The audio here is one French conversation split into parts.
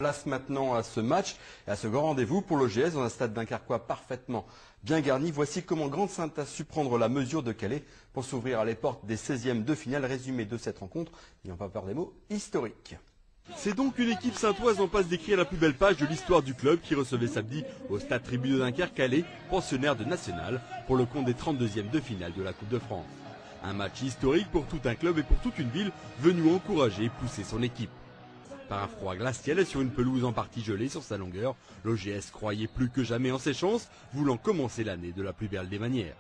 Place maintenant à ce match et à ce grand rendez-vous pour l'OGS dans un stade dunkerquois parfaitement bien garni. Voici comment Grande-Synthe a su prendre la mesure de Calais pour s'ouvrir les portes des 16e de finale. Résumé de cette rencontre, n'ayant pas peur des mots, historique. C'est donc une équipe saintoise en passe d'écrire la plus belle page de l'histoire du club qui recevait samedi au stade Tribune de Dunkerque Calais, pensionnaire de National, pour le compte des 32e de finale de la Coupe de France. Un match historique pour tout un club et pour toute une ville venue encourager et pousser son équipe. Par un froid glacial et sur une pelouse en partie gelée sur sa longueur, l'OGS croyait plus que jamais en ses chances, voulant commencer l'année de la plus belle des manières.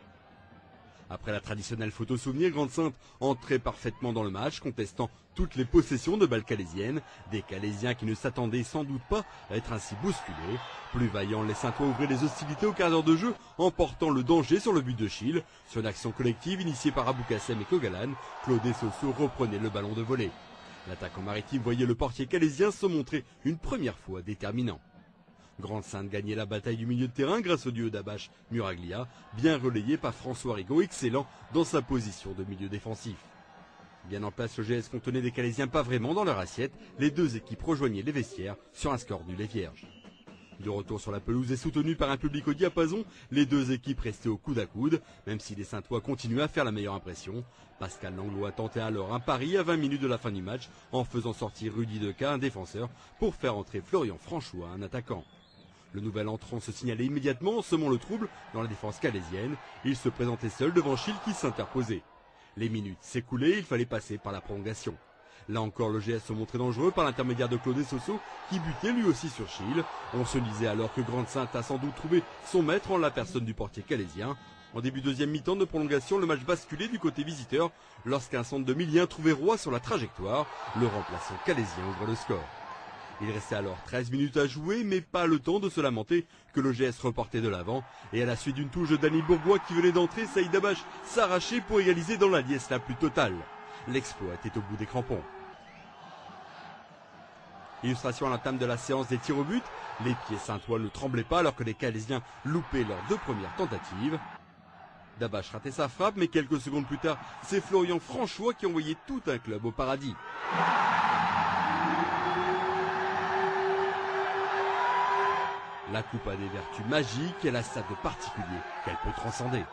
Après la traditionnelle photo souvenir, Grande-Synthe entrait parfaitement dans le match, contestant toutes les possessions de balles calaisiennes, des Calaisiens qui ne s'attendaient sans doute pas à être ainsi bousculés. Plus vaillants, les Saintois ouvraient les hostilités au quart d'heure de jeu, emportant le danger sur le but de Chil. Sur une action collective initiée par Aboukassem et Kogalan, Claude Sosso reprenait le ballon de volée. L'attaquant maritime voyait le portier calaisien se montrer une première fois déterminant. Grande-Synthe gagnait la bataille du milieu de terrain grâce au duo d'Abache Muraglia, bien relayé par François Rigaud, excellent dans sa position de milieu défensif. Bien en place, le GS contenait des Calaisiens pas vraiment dans leur assiette. Les deux équipes rejoignaient les vestiaires sur un score nul et vierge. De retour sur la pelouse et soutenu par un public au diapason, les deux équipes restaient au coude à coude, même si les Saintois continuaient à faire la meilleure impression. Pascal Langlois tentait alors un pari à 20 minutes de la fin du match en faisant sortir Rudy Deca, un défenseur, pour faire entrer Florian Franchois, un attaquant. Le nouvel entrant se signalait immédiatement en semant le trouble dans la défense calaisienne. Il se présentait seul devant Chil qui s'interposait. Les minutes s'écoulaient, il fallait passer par la prolongation. Là encore, le GS se montrait dangereux par l'intermédiaire de Claude Sosso, qui butait lui aussi sur Chil. On se disait alors que Grande-Synthe a sans doute trouvé son maître en la personne du portier calaisien. En début deuxième mi-temps de prolongation, le match basculait du côté visiteur lorsqu'un centre de Milien trouvait Roy sur la trajectoire. Le remplaçant calaisien ouvrait le score. Il restait alors 13 minutes à jouer, mais pas le temps de se lamenter que le GS reportait de l'avant. Et à la suite d'une touche de Dany Bourgois qui venait d'entrer, Saïd Abache s'arrachait pour égaliser dans la liesse la plus totale. L'exploit était au bout des crampons. Illustration à l'entame de la séance des tirs au but. Les pieds saintois ne tremblaient pas alors que les Calaisiens loupaient leurs deux premières tentatives. Dabache ratait sa frappe, mais quelques secondes plus tard, c'est Florian Franchois qui envoyait tout un club au paradis. La coupe a des vertus magiques, elle a ça de particulier qu'elle peut transcender.